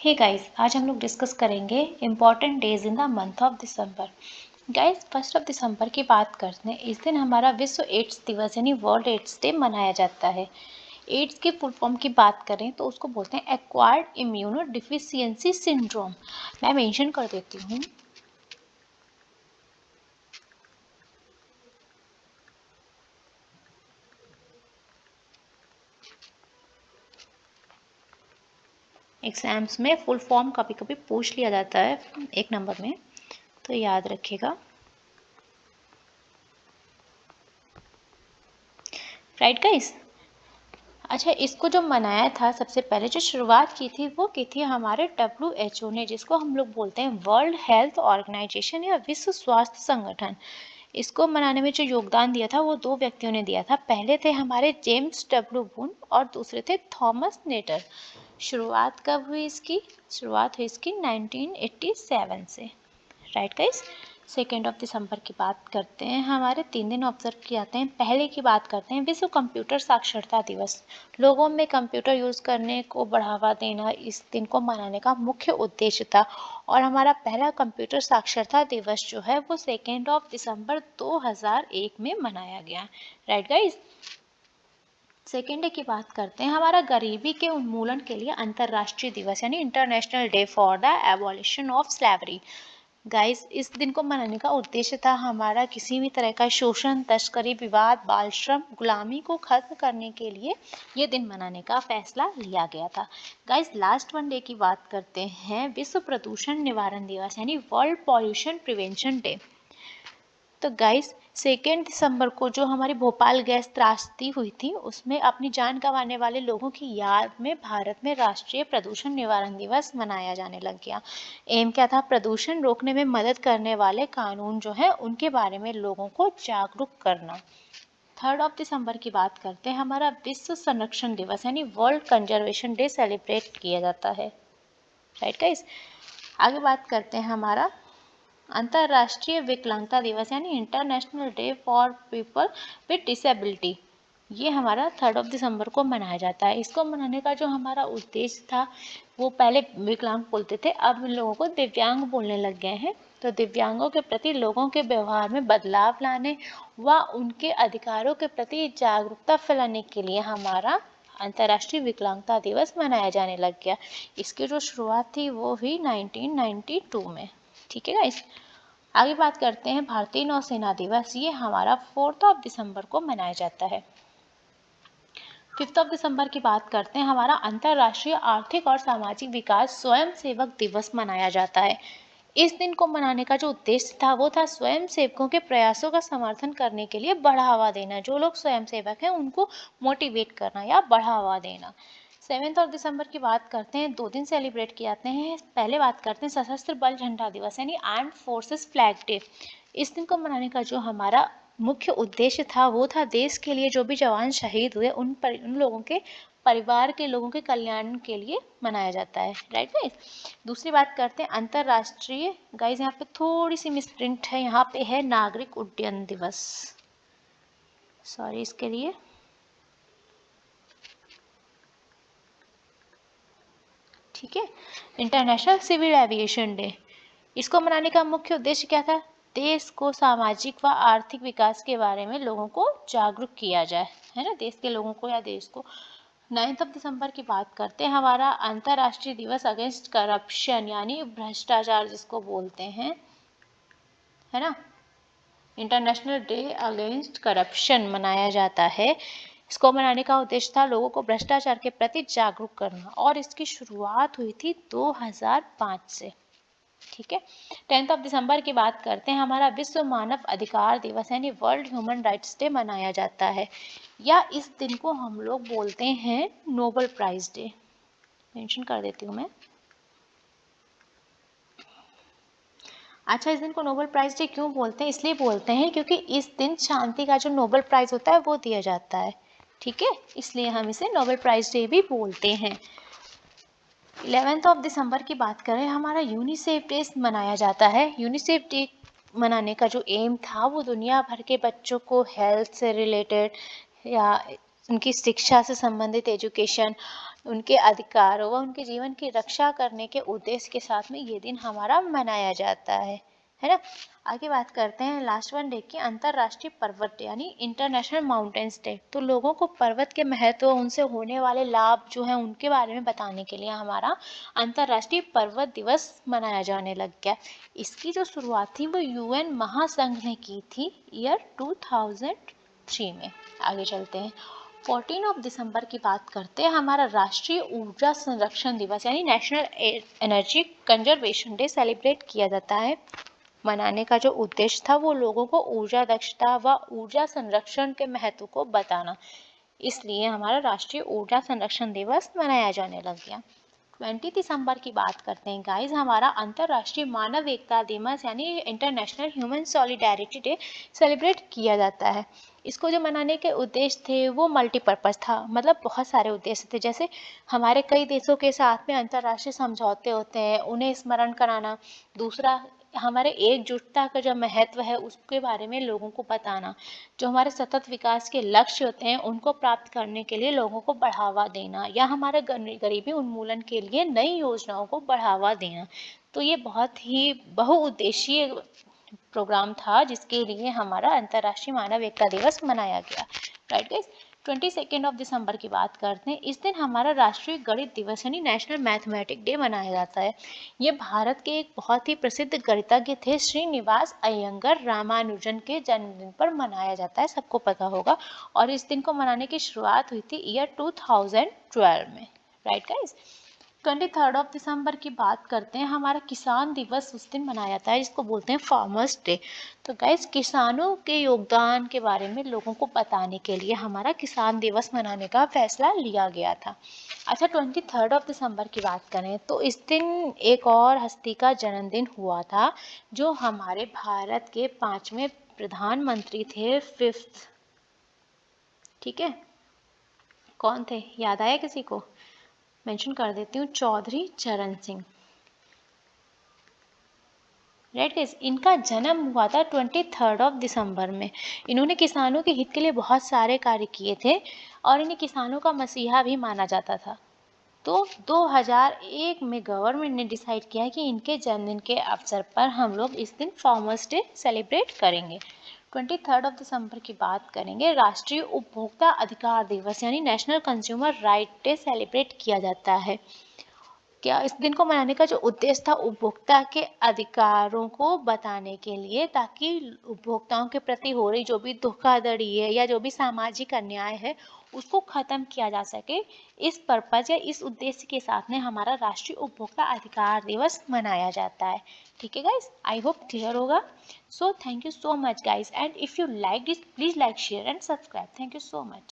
Hey guys, आज हम लोग डिस्कस करेंगे important days in the month of December. Guys, 1 दिसंबर की बात करते हैं। इस दिन हमारा विश्व एड्स दिवस यानी वर्ल्ड एड्स डे मनाया जाता है। एड्स के फुल फॉर्म की बात करें तो उसको बोलते हैं एक्वायर्ड इम्यूनो डिफिशियंसी सिंड्रोम। मैं मेंशन कर देती हूँ। एग्जाम्स में फुल फॉर्म कभी कभी पूछ लिया जाता है 1 नंबर में, तो याद रखिएगा। Right guys. अच्छा, इसको जो मनाया था सबसे पहले जो शुरुआत की थी वो की थी हमारे WHO ने, जिसको हम लोग बोलते हैं वर्ल्ड हेल्थ ऑर्गेनाइजेशन या विश्व स्वास्थ्य संगठन। इसको मनाने में जो योगदान दिया था वो 2 व्यक्तियों ने दिया था। पहले थे हमारे जेम्स डब्ल्यू बून और दूसरे थे थॉमस नेटर। शुरुआत कब हुई इसकी? शुरुआत हुई इसकी 1987 से। Right guys. 2 दिसंबर की बात करते हैं। हमारे 3 दिन ऑब्जर्व किए जाते हैं। पहले की बात करते हैं विश्व कंप्यूटर साक्षरता दिवस। लोगों में कंप्यूटर यूज़ करने को बढ़ावा देना इस दिन को मनाने का मुख्य उद्देश्य था। और हमारा पहला कंप्यूटर साक्षरता दिवस जो है वो 2 दिसंबर 2001 में मनाया गया। Right guys. सेकेंड डे की बात करते हैं। हमारा गरीबी के उन्मूलन के लिए अंतर्राष्ट्रीय दिवस यानी international day for the abolition of slavery. Guys, इस दिन को मनाने का उद्देश्य था हमारा किसी भी तरह का शोषण, तस्करी, विवाद, बाल श्रम, गुलामी को खत्म करने के लिए ये दिन मनाने का फैसला लिया गया था। गाइस, लास्ट 1 डे की बात करते हैं। विश्व प्रदूषण निवारण दिवस यानी वर्ल्ड पॉल्यूशन प्रिवेंशन डे। तो गाइस, 2 दिसंबर को जो हमारी भोपाल गैस त्रासदी हुई थी उसमें अपनी जान गंवाने वाले लोगों की याद में भारत में राष्ट्रीय प्रदूषण निवारण दिवस मनाया जाने लग गया। एम क्या था? प्रदूषण रोकने में मदद करने वाले कानून जो है उनके बारे में लोगों को जागरूक करना। 3 दिसंबर की बात करते हैं। हमारा विश्व संरक्षण दिवस यानी वर्ल्ड कंजर्वेशन डे सेलिब्रेट किया जाता है। Right guys. आगे बात करते हैं हमारा अंतर्राष्ट्रीय विकलांगता दिवस यानी international day for people with disability. ये हमारा 3 दिसंबर को मनाया जाता है। इसको मनाने का जो हमारा उद्देश्य था वो पहले विकलांग बोलते थे, अब इन लोगों को दिव्यांग बोलने लग गए हैं। तो दिव्यांगों के प्रति लोगों के व्यवहार में बदलाव लाने व उनके अधिकारों के प्रति जागरूकता फैलाने के लिए हमारा अंतर्राष्ट्रीय विकलांगता दिवस मनाया जाने लग गया। इसकी जो शुरुआत थी वो हुई 1992 में। ठीक है गाइस। आगे बात करते हैं भारतीय नौसेना दिवस। ये हमारा 4 दिसंबर को मनाया जाता है। 5 दिसंबर की बात करते हैं। हमारा अंतर्राष्ट्रीय आर्थिक और सामाजिक विकास स्वयं सेवक दिवस मनाया जाता है। इस दिन को मनाने का जो उद्देश्य था वो था स्वयं सेवकों के प्रयासों का समर्थन करने के लिए बढ़ावा देना। जो लोग स्वयं सेवक हैं उनको मोटिवेट करना या बढ़ावा देना। 7 दिसंबर की बात करते हैं। 2 दिन सेलिब्रेट किए जाते हैं। पहले बात करते हैं सशस्त्र बल झंडा दिवस यानी आर्म्ड फोर्सेस फ्लैग डे। इस दिन को मनाने का जो हमारा मुख्य उद्देश्य था वो था देश के लिए जो भी जवान शहीद हुए उन लोगों के परिवार के लोगों के कल्याण के लिए मनाया जाता है। Right guys. दूसरी बात करते हैं अंतर्राष्ट्रीय, गाइस यहाँ पे थोड़ी सी मिसप्रिंट है, यहाँ पे है नागरिक उड्डयन दिवस। सॉरी इसके लिए। ठीक है। International civil aviation day. इसको मनाने का मुख्य उद्देश्य क्या था? देश को सामाजिक व आर्थिक विकास के बारे में लोगों को जागरूक किया जाए, है ना, देश के लोगों को या देश को। 9 दिसंबर की बात करते हैं। हमारा अंतर्राष्ट्रीय दिवस अगेंस्ट करप्शन यानी भ्रष्टाचार जिसको बोलते हैं, है ना, इंटरनेशनल डे अगेंस्ट करप्शन मनाया जाता है। इसको मनाने का उद्देश्य था लोगों को भ्रष्टाचार के प्रति जागरूक करना और इसकी शुरुआत हुई थी 2005 से। ठीक है। 10 दिसंबर की बात करते हैं। हमारा विश्व मानव अधिकार दिवस यानी वर्ल्ड ह्यूमन राइट्स डे मनाया जाता है, या इस दिन को हम लोग बोलते हैं नोबेल प्राइज डे। मेंशन कर देती हूँ मैं। अच्छा, इस दिन को नोबेल प्राइज डे क्यों बोलते हैं? इसलिए बोलते हैं क्योंकि इस दिन शांति का जो नोबेल प्राइज होता है वो दिया जाता है। ठीक है, इसलिए हम इसे नोबेल प्राइज डे भी बोलते हैं। 11 दिसंबर की बात करें, हमारा यूनिसेफ डे मनाया जाता है। यूनिसेफ डे मनाने का जो एम था वो दुनिया भर के बच्चों को हेल्थ से रिलेटेड या उनकी शिक्षा से संबंधित एजुकेशन उनके अधिकारों व उनके जीवन की रक्षा करने के उद्देश्य के साथ में ये दिन हमारा मनाया जाता है ना। आगे बात करते हैं लास्ट वन डे की, अंतर्राष्ट्रीय पर्वत डे यानी इंटरनेशनल माउंटेन्स डे। तो लोगों को पर्वत के महत्व, उनसे होने वाले लाभ जो हैं उनके बारे में बताने के लिए हमारा अंतर्राष्ट्रीय पर्वत दिवस मनाया जाने लग गया। इसकी जो शुरुआत थी वो यूएन महासंघ ने की थी ईयर 2003 में। आगे चलते हैं, 14 दिसंबर की बात करते हैं, हमारा राष्ट्रीय ऊर्जा संरक्षण दिवस यानी national energy conservation day celebrate किया जाता है। मनाने का जो उद्देश्य था वो लोगों को ऊर्जा दक्षता व ऊर्जा संरक्षण के महत्व को बताना, इसलिए हमारा राष्ट्रीय ऊर्जा संरक्षण दिवस मनाया जाने लग गया। 20 दिसंबर की बात करते हैं गाइस, हमारा अंतर्राष्ट्रीय मानव एकता दिवस यानी international human solidarity day celebrate किया जाता है। इसको जो मनाने के उद्देश्य थे वो मल्टीपर्पज़ था, मतलब बहुत सारे उद्देश्य थे, जैसे हमारे कई देशों के साथ में अंतर्राष्ट्रीय समझौते होते हैं उन्हें स्मरण कराना, दूसरा हमारे एकजुटता का जो महत्व है उसके बारे में लोगों को बताना, जो हमारे सतत विकास के लक्ष्य होते हैं उनको प्राप्त करने के लिए लोगों को बढ़ावा देना, या हमारे गरीबी उन्मूलन के लिए नई योजनाओं को बढ़ावा देना। तो ये बहुत ही बहुउद्देशीय प्रोग्राम था जिसके लिए हमारा अंतर्राष्ट्रीय मानव एकता दिवस मनाया गया। राइट गाइस, 22 दिसंबर की बात करते हैं, इस दिन हमारा राष्ट्रीय गणित दिवस यानी नेशनल मैथमेटिक डे मनाया जाता है। ये भारत के एक बहुत ही प्रसिद्ध गणितज्ञ थे श्रीनिवास अयंगर रामानुजन के जन्मदिन पर मनाया जाता है, सबको पता होगा। और इस दिन को मनाने की शुरुआत हुई थी ईयर 2012 में। राइट गाइस, 23 दिसंबर की बात करते हैं, हमारा किसान दिवस उस दिन मनाया जाता है जिसको बोलते हैं फार्मर्स डे। तो गाइस, किसानों के योगदान के बारे में लोगों को बताने के लिए हमारा किसान दिवस मनाने का फैसला लिया गया था। अच्छा, 23 दिसंबर की बात करें तो इस दिन एक और हस्ती का जन्मदिन हुआ था जो हमारे भारत के 5वें प्रधानमंत्री थे, 5th। ठीक है, कौन थे, याद आया किसी को? मेंशन कर देती हूँ, चौधरी चरण सिंह। राइट गाइस, इनका जन्म हुआ था 23 दिसंबर में। इन्होंने किसानों के हित के लिए बहुत सारे कार्य किए थे और इन्हें किसानों का मसीहा भी माना जाता था। तो 2001 में गवर्नमेंट ने डिसाइड किया कि इनके जन्मदिन के अवसर पर हम लोग इस दिन फार्मर्स डे सेलिब्रेट करेंगे। 23 दिसंबर की बात करेंगे, राष्ट्रीय उपभोक्ता अधिकार दिवस यानी national consumer right day celebrate किया जाता है। क्या इस दिन को मनाने का जो उद्देश्य था उपभोक्ता के अधिकारों को बताने के लिए, ताकि उपभोक्ताओं के प्रति हो रही जो भी धोखाधड़ी है या जो भी सामाजिक अन्याय है उसको खत्म किया जा सके। इस पर्पज या इस उद्देश्य के साथ में हमारा राष्ट्रीय उपभोक्ता अधिकार दिवस मनाया जाता है। ठीक है गाइस, आई होप क्लियर होगा। So thank you so much guys, and if you like this please like share and subscribe. Thank you so much.